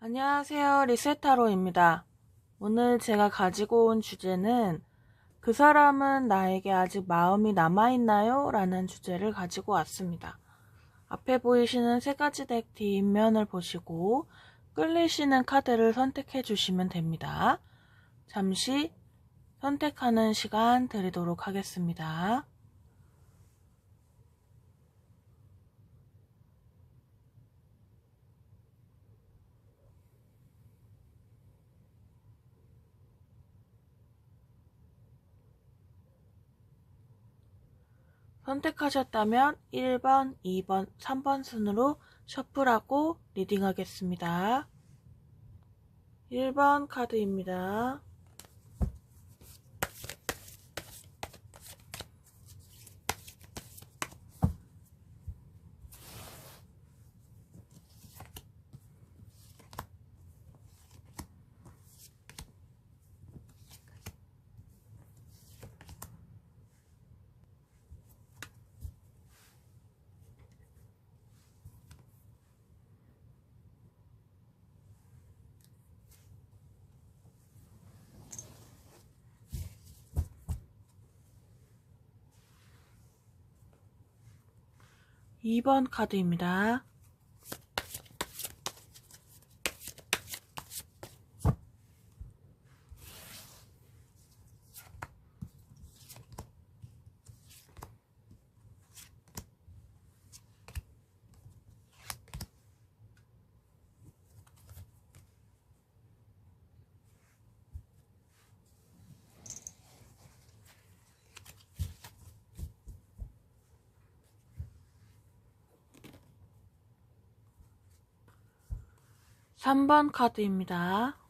안녕하세요. 리세타로입니다. 오늘 제가 가지고 온 주제는 그 사람은 나에게 아직 마음이 남아있나요? 라는 주제를 가지고 왔습니다. 앞에 보이시는 세 가지 덱 뒷면을 보시고 끌리시는 카드를 선택해 주시면 됩니다. 잠시 선택하는 시간 드리도록 하겠습니다. 선택하셨다면 1번, 2번, 3번 순으로 셔플하고 리딩하겠습니다. 1번 카드입니다. 2번 카드입니다. 3번 카드입니다.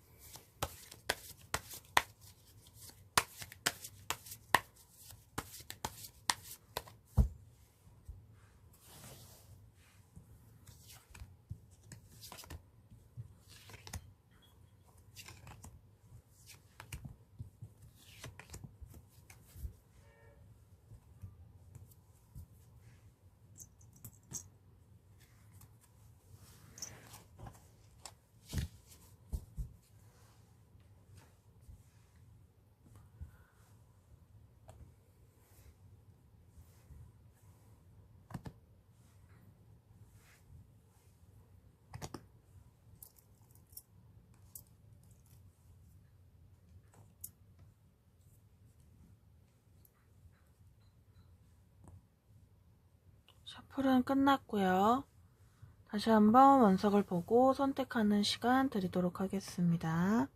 '셔플은 끝났고요. 다시 한번 원석을 보고 선택하는 시간 드리도록 하겠습니다.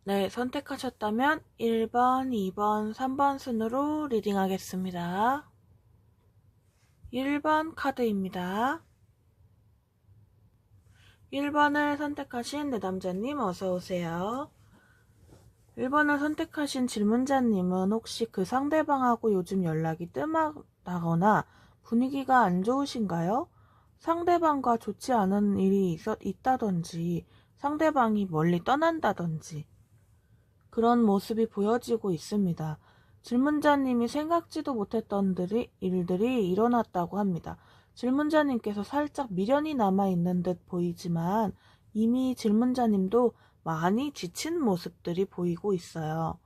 네, 선택하셨다면 1번, 2번, 3번 순으로 리딩하겠습니다. 1번 카드입니다. 1번을 선택하신 내담자님 어서오세요. 1번을 선택하신 질문자님은 혹시 그 상대방하고 요즘 연락이 뜸하거나 분위기가 안 좋으신가요? 상대방과 좋지 않은 일이 있다든지 상대방이 멀리 떠난다든지 그런 모습이 보여지고 있습니다. 질문자님이 생각지도 못했던 일들이 일어났다고 합니다. 질문자님께서 살짝 미련이 남아있는 듯 보이지만 이미 질문자님도 많이 지친 모습들이 보이고 있어요.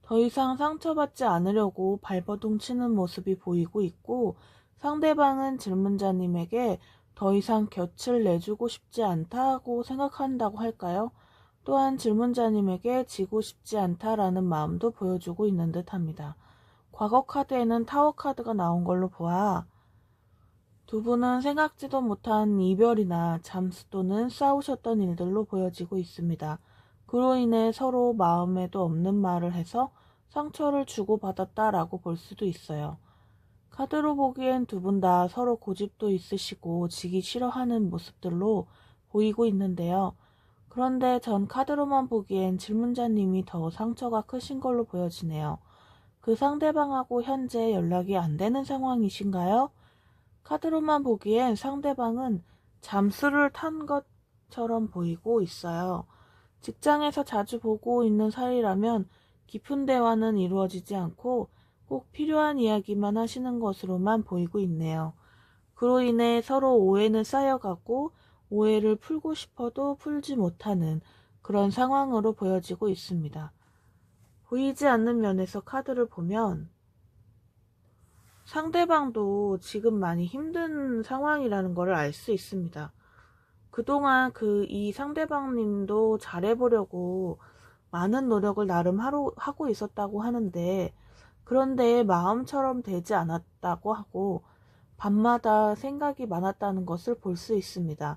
더 이상 상처받지 않으려고 발버둥 치는 모습이 보이고 있고 상대방은 질문자님에게 더 이상 곁을 내주고 싶지 않다고 생각한다고 할까요? 또한 질문자님에게 지고 싶지 않다라는 마음도 보여주고 있는 듯 합니다. 과거 카드에는 타워 카드가 나온 걸로 보아 두 분은 생각지도 못한 이별이나 잠수 또는 싸우셨던 일들로 보여지고 있습니다. 그로 인해 서로 마음에도 없는 말을 해서 상처를 주고받았다라고 볼 수도 있어요. 카드로 보기엔 두 분 다 서로 고집도 있으시고 지기 싫어하는 모습들로 보이고 있는데요. 그런데 전 카드로만 보기엔 질문자님이 더 상처가 크신 걸로 보여지네요. 그 상대방하고 현재 연락이 안 되는 상황이신가요? 카드로만 보기엔 상대방은 잠수를 탄 것처럼 보이고 있어요. 직장에서 자주 보고 있는 사이라면 깊은 대화는 이루어지지 않고 꼭 필요한 이야기만 하시는 것으로만 보이고 있네요. 그로 인해 서로 오해는 쌓여가고 오해를 풀고 싶어도 풀지 못하는 그런 상황으로 보여지고 있습니다. 보이지 않는 면에서 카드를 보면 상대방도 지금 많이 힘든 상황이라는 것을 알 수 있습니다. 그동안 이 상대방님도 잘해보려고 많은 노력을 나름 하고 있었다고 하는데, 그런데 마음처럼 되지 않았다고 하고 밤마다 생각이 많았다는 것을 볼 수 있습니다.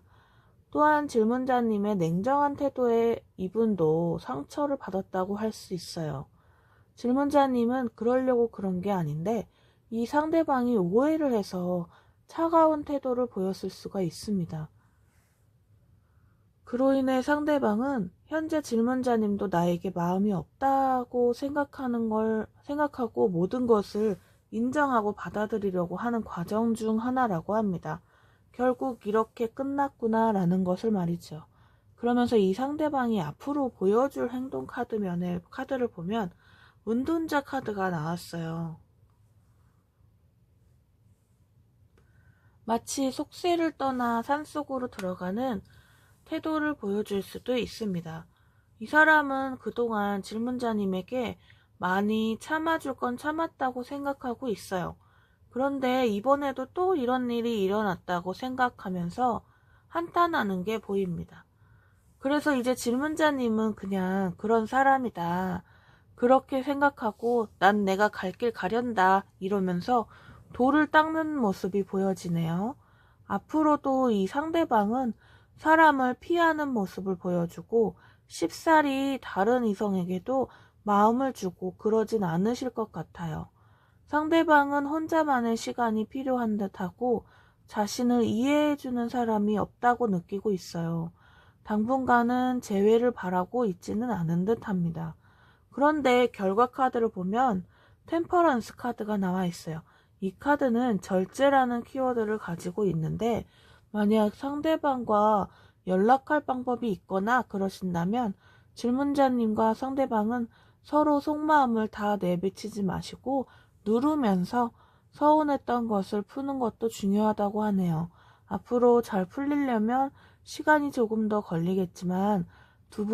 또한 질문자님의 냉정한 태도에 이분도 상처를 받았다고 할 수 있어요. 질문자님은 그러려고 그런 게 아닌데 이 상대방이 오해를 해서 차가운 태도를 보였을 수가 있습니다. 그로 인해 상대방은 현재 질문자님도 나에게 마음이 없다고 생각하고 모든 것을 인정하고 받아들이려고 하는 과정 중 하나라고 합니다. 결국 이렇게 끝났구나 라는 것을 말이죠. 그러면서 이 상대방이 앞으로 보여줄 행동 카드를 보면 운둔자 카드가 나왔어요. 마치 속세를 떠나 산속으로 들어가는 태도를 보여줄 수도 있습니다. 이 사람은 그동안 질문자님에게 많이 참아줄 건 참았다고 생각하고 있어요. 그런데 이번에도 또 이런 일이 일어났다고 생각하면서 한탄하는 게 보입니다. 그래서 이제 질문자님은 그냥 그런 사람이다, 그렇게 생각하고 난 내가 갈 길 가련다 이러면서 돌을 닦는 모습이 보여지네요. 앞으로도 이 상대방은 사람을 피하는 모습을 보여주고 쉽사리 다른 이성에게도 마음을 주고 그러진 않으실 것 같아요. 상대방은 혼자만의 시간이 필요한 듯하고 자신을 이해해주는 사람이 없다고 느끼고 있어요. 당분간은 재회를 바라고 있지는 않은 듯합니다. 그런데 결과 카드를 보면 템퍼런스 카드가 나와 있어요. 이 카드는 절제라는 키워드를 가지고 있는데, 만약 상대방과 연락할 방법이 있거나 그러신다면 질문자님과 상대방은 서로 속마음을 다 내비치지 마시고 누르면서 서운했던 것을 푸는 것도 중요하다고 하네요. 앞으로 잘 풀리려면 시간이 조금 더 걸리겠지만 두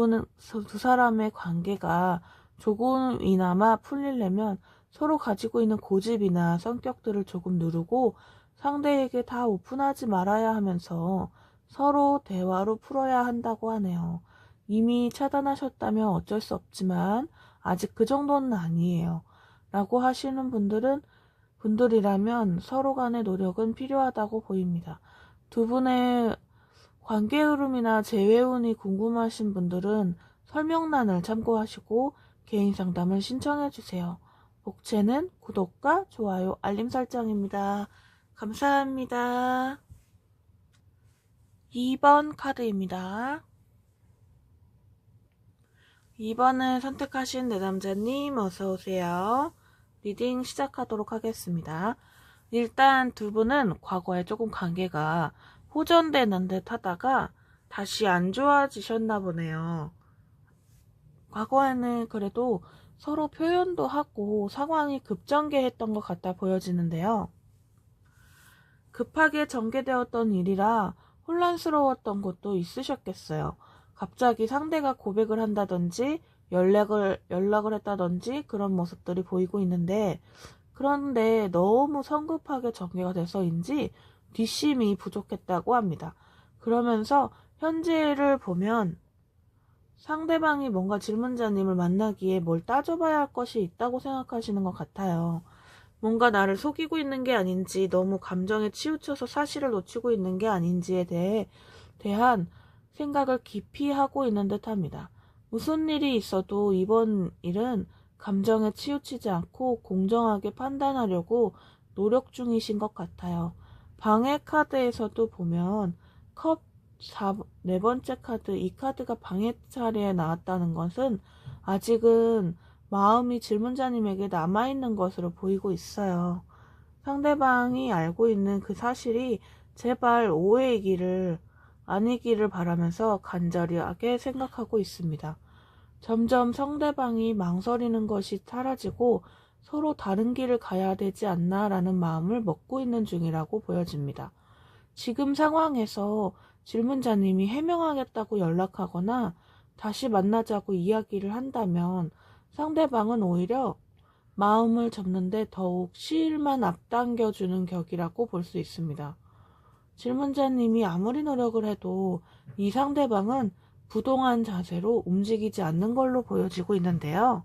사람의 관계가 조금이나마 풀리려면 서로 가지고 있는 고집이나 성격들을 조금 누르고 상대에게 다 오픈하지 말아야 하면서 서로 대화로 풀어야 한다고 하네요. 이미 차단하셨다면 어쩔 수 없지만 아직 그 정도는 아니에요. 라고 하시는 분들이라면 서로 간의 노력은 필요하다고 보입니다. 두 분의 관계 흐름이나 재회 운이 궁금하신 분들은 설명란을 참고하시고 개인 상담을 신청해 주세요. 복채는 구독과 좋아요, 알림 설정입니다. 감사합니다. 2번 카드입니다. 2번을 선택하신 내담자님 어서오세요. 리딩 시작하도록 하겠습니다. 일단 두 분은 과거에 조금 관계가 호전되는 듯 하다가 다시 안 좋아지셨나 보네요. 과거에는 그래도 서로 표현도 하고 상황이 급전개했던 것 같아 보여지는데요. 급하게 전개되었던 일이라 혼란스러웠던 것도 있으셨겠어요. 갑자기 상대가 고백을 한다든지 연락을 했다든지 그런 모습들이 보이고 있는데, 그런데 너무 성급하게 전개가 돼서인지 뒷심이 부족했다고 합니다. 그러면서 현재를 보면 상대방이 뭔가 질문자님을 만나기에 뭘 따져봐야 할 것이 있다고 생각하시는 것 같아요. 뭔가 나를 속이고 있는 게 아닌지, 너무 감정에 치우쳐서 사실을 놓치고 있는 게 아닌지에 대한 생각을 깊이 하고 있는 듯합니다. 무슨 일이 있어도 이번 일은 감정에 치우치지 않고 공정하게 판단하려고 노력 중이신 것 같아요. 방해 카드에서도 보면 컵 네 번째 카드, 이 카드가 방해 자리에 나왔다는 것은 아직은 마음이 질문자님에게 남아있는 것으로 보이고 있어요. 상대방이 알고 있는 그 사실이 제발 오해이기를 아니기를 바라면서 간절하게 생각하고 있습니다. 점점 상대방이 망설이는 것이 사라지고 서로 다른 길을 가야 되지 않나라는 마음을 먹고 있는 중이라고 보여집니다. 지금 상황에서 질문자님이 해명하겠다고 연락하거나 다시 만나자고 이야기를 한다면 상대방은 오히려 마음을 접는데 더욱 시일만 앞당겨주는 격이라고 볼 수 있습니다. 질문자님이 아무리 노력을 해도 이 상대방은 부동한 자세로 움직이지 않는 걸로 보여지고 있는데요.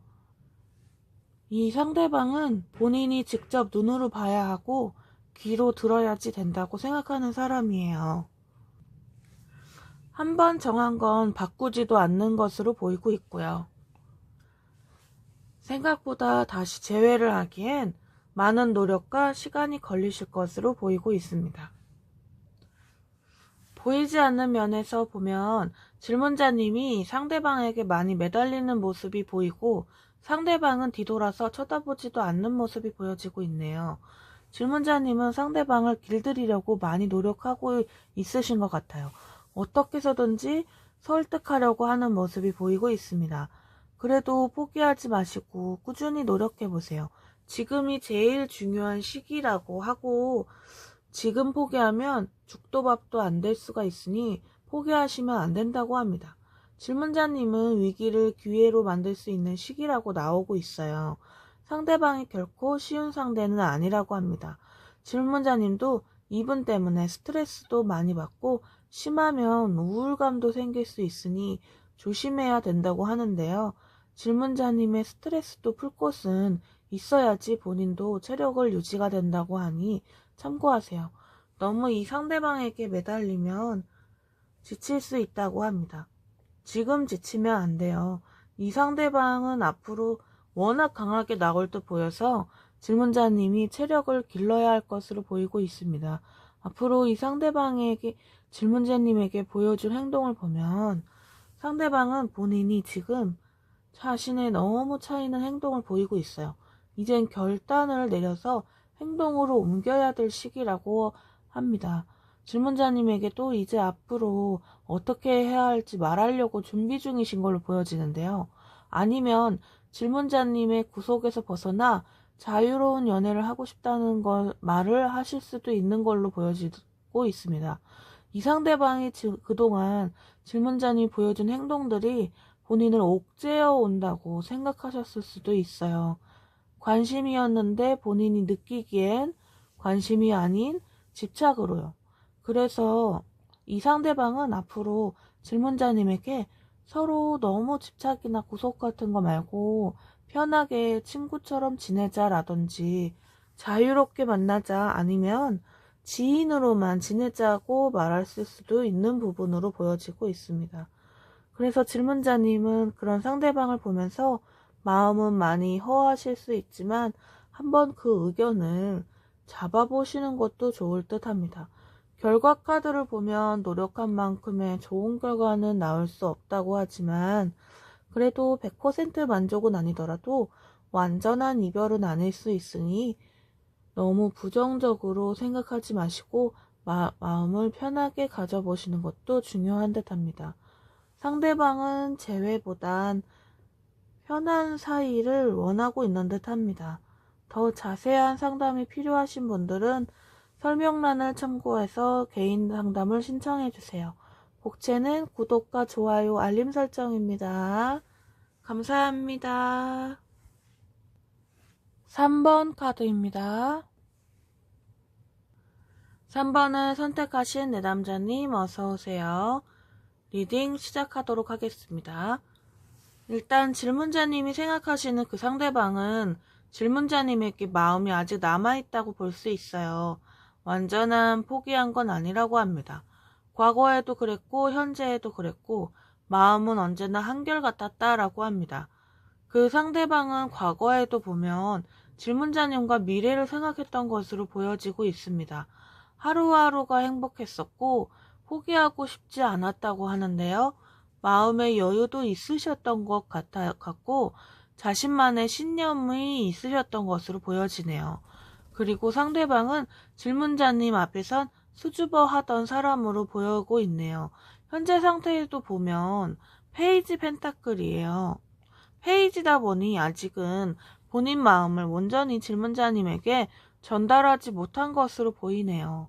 이 상대방은 본인이 직접 눈으로 봐야 하고 귀로 들어야지 된다고 생각하는 사람이에요. 한번 정한 건 바꾸지도 않는 것으로 보이고 있고요. 생각보다 다시 재회를 하기엔 많은 노력과 시간이 걸리실 것으로 보이고 있습니다. 보이지 않는 면에서 보면 질문자님이 상대방에게 많이 매달리는 모습이 보이고 상대방은 뒤돌아서 쳐다보지도 않는 모습이 보여지고 있네요. 질문자님은 상대방을 길들이려고 많이 노력하고 있으신 것 같아요. 어떻게 해서든지 설득하려고 하는 모습이 보이고 있습니다. 그래도 포기하지 마시고 꾸준히 노력해보세요. 지금이 제일 중요한 시기라고 하고 지금 포기하면 죽도 밥도 안 될 수가 있으니 포기하시면 안 된다고 합니다. 질문자님은 위기를 기회로 만들 수 있는 시기라고 나오고 있어요. 상대방이 결코 쉬운 상대는 아니라고 합니다. 질문자님도 이분 때문에 스트레스도 많이 받고 심하면 우울감도 생길 수 있으니 조심해야 된다고 하는데요. 질문자님의 스트레스도 풀 곳은 있어야지 본인도 체력을 유지가 된다고 하니 참고하세요. 너무 이 상대방에게 매달리면 지칠 수 있다고 합니다. 지금 지치면 안 돼요. 이 상대방은 앞으로 워낙 강하게 나올 듯 보여서 질문자님이 체력을 길러야 할 것으로 보이고 있습니다. 앞으로 이 상대방에게 질문자님에게 보여줄 행동을 보면 상대방은 본인이 지금 자신의 너무 차이는 행동을 보이고 있어요. 이젠 결단을 내려서 행동으로 옮겨야 될 시기라고 합니다. 질문자님에게도 이제 앞으로 어떻게 해야 할지 말하려고 준비 중이신 걸로 보여지는데요. 아니면 질문자님의 구속에서 벗어나 자유로운 연애를 하고 싶다는 말을 하실 수도 있는 걸로 보여지고 있습니다. 이 상대방이 그동안 질문자님이 보여준 행동들이 본인을 옥죄어 온다고 생각하셨을 수도 있어요. 관심이었는데 본인이 느끼기엔 관심이 아닌 집착으로요. 그래서 이 상대방은 앞으로 질문자님에게 서로 너무 집착이나 구속 같은 거 말고 편하게 친구처럼 지내자라든지 자유롭게 만나자 아니면 지인으로만 지내자고 말했을 수도 있는 부분으로 보여지고 있습니다. 그래서 질문자님은 그런 상대방을 보면서 마음은 많이 허하실 수 있지만 한번 그 의견을 잡아보시는 것도 좋을 듯 합니다. 결과 카드를 보면 노력한 만큼의 좋은 결과는 나올 수 없다고 하지만 그래도 100% 만족은 아니더라도 완전한 이별은 아닐 수 있으니 너무 부정적으로 생각하지 마시고 마음을 편하게 가져보시는 것도 중요한 듯 합니다. 상대방은 재회보단 편한 사이를 원하고 있는 듯 합니다. 더 자세한 상담이 필요하신 분들은 설명란을 참고해서 개인 상담을 신청해 주세요. 복채는 구독과 좋아요, 알림 설정입니다. 감사합니다. 3번 카드입니다. 3번을 선택하신 내담자님 어서오세요. 리딩 시작하도록 하겠습니다. 일단 질문자님이 생각하시는 그 상대방은 질문자님에게 마음이 아직 남아있다고 볼 수 있어요. 완전한 포기한 건 아니라고 합니다. 과거에도 그랬고 현재에도 그랬고 마음은 언제나 한결같았다라고 합니다. 그 상대방은 과거에도 보면 질문자님과 미래를 생각했던 것으로 보여지고 있습니다. 하루하루가 행복했었고 포기하고 싶지 않았다고 하는데요. 마음의 여유도 있으셨던 것 같고 자신만의 신념이 있으셨던 것으로 보여지네요. 그리고 상대방은 질문자님 앞에선 수줍어 하던 사람으로 보이고 있네요. 현재 상태에도 보면 페이지 펜타클이에요. 페이지다 보니 아직은 본인 마음을 온전히 질문자님에게 전달하지 못한 것으로 보이네요.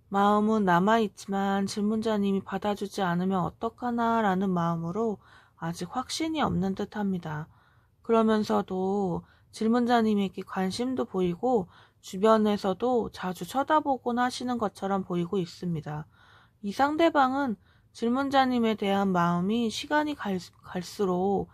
마음은 남아있지만 질문자님이 받아주지 않으면 어떡하나 라는 마음으로 아직 확신이 없는 듯합니다. 그러면서도 질문자님에게 관심도 보이고 주변에서도 자주 쳐다보곤 하시는 것처럼 보이고 있습니다. 이 상대방은 질문자님에 대한 마음이 시간이 갈수록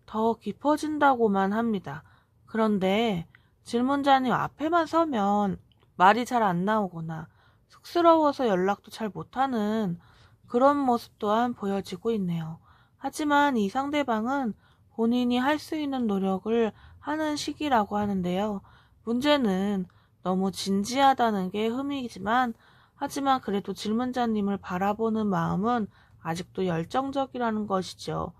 더 깊어진다고만 합니다. 그런데 질문자님 앞에만 서면 말이 잘 안 나오거나 쑥스러워서 연락도 잘 못하는 그런 모습 또한 보여지고 있네요. 하지만 이 상대방은 본인이 할 수 있는 노력을 하는 시기라고 하는데요. 문제는 너무 진지하다는 게 흠이지만 하지만 그래도 질문자님을 바라보는 마음은 아직도 열정적이라는 것이죠.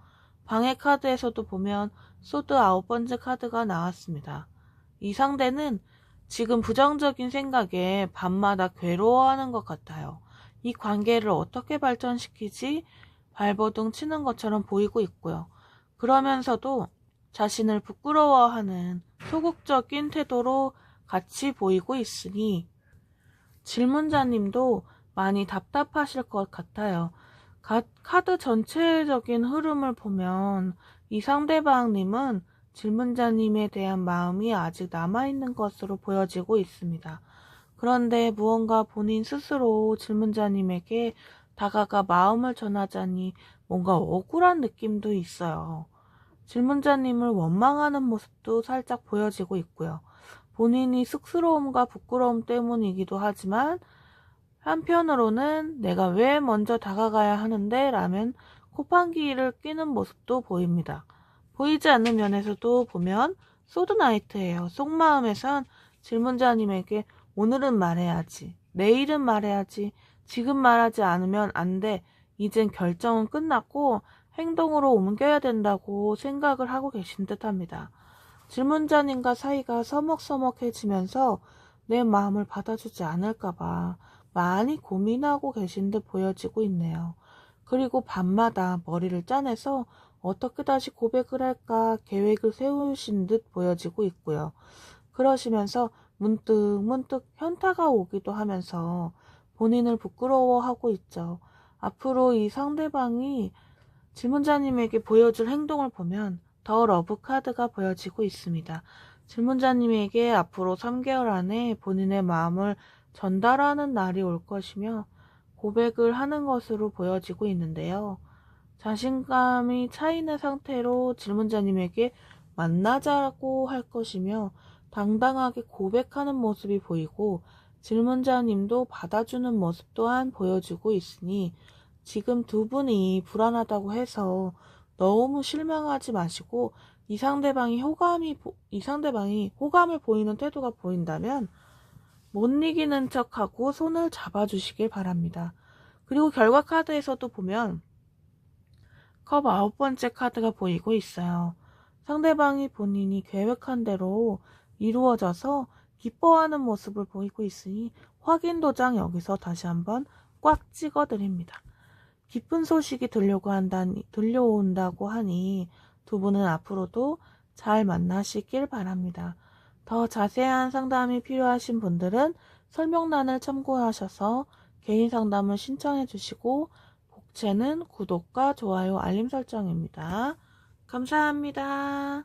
방해 카드에서도 보면 소드 9번째 카드가 나왔습니다. 이 상대는 지금 부정적인 생각에 밤마다 괴로워하는 것 같아요. 이 관계를 어떻게 발전시키지 발버둥 치는 것처럼 보이고 있고요. 그러면서도 자신을 부끄러워하는 소극적인 태도로 같이 보이고 있으니 질문자님도 많이 답답하실 것 같아요. 카드 전체적인 흐름을 보면 이 상대방님은 질문자님에 대한 마음이 아직 남아있는 것으로 보여지고 있습니다. 그런데 무언가 본인 스스로 질문자님에게 다가가 마음을 전하자니 뭔가 억울한 느낌도 있어요. 질문자님을 원망하는 모습도 살짝 보여지고 있고요. 본인이 쑥스러움과 부끄러움 때문이기도 하지만 한편으로는 내가 왜 먼저 다가가야 하는데 라면 콧방귀를 뀌는 모습도 보입니다. 보이지 않는 면에서도 보면 소드나이트예요. 속마음에선 질문자님에게 오늘은 말해야지, 내일은 말해야지, 지금 말하지 않으면 안 돼, 이젠 결정은 끝났고 행동으로 옮겨야 된다고 생각을 하고 계신 듯합니다. 질문자님과 사이가 서먹서먹해지면서 내 마음을 받아주지 않을까봐 많이 고민하고 계신 듯 보여지고 있네요. 그리고 밤마다 머리를 짜내서 어떻게 다시 고백을 할까 계획을 세우신 듯 보여지고 있고요. 그러시면서 문득 현타가 오기도 하면서 본인을 부끄러워하고 있죠. 앞으로 이 상대방이 질문자님에게 보여줄 행동을 보면 더 러브 카드가 보여지고 있습니다. 질문자님에게 앞으로 3개월 안에 본인의 마음을 전달하는 날이 올 것이며 고백을 하는 것으로 보여지고 있는데요. 자신감이 차이는 상태로 질문자님에게 만나자고 할 것이며 당당하게 고백하는 모습이 보이고 질문자님도 받아주는 모습 또한 보여주고 있으니 지금 두 분이 불안하다고 해서 너무 실망하지 마시고 이 상대방이 호감을 보이는 태도가 보인다면 못 이기는 척하고 손을 잡아주시길 바랍니다. 그리고 결과 카드에서도 보면 컵 9번째 카드가 보이고 있어요. 상대방이 본인이 계획한 대로 이루어져서 기뻐하는 모습을 보이고 있으니 확인 도장 여기서 다시 한번 꽉 찍어 드립니다. 기쁜 소식이 들려온다고 하니 두 분은 앞으로도 잘 만나시길 바랍니다. 더 자세한 상담이 필요하신 분들은 설명란을 참고하셔서 개인 상담을 신청해 주시고 복채는 구독과 좋아요, 알림 설정입니다. 감사합니다.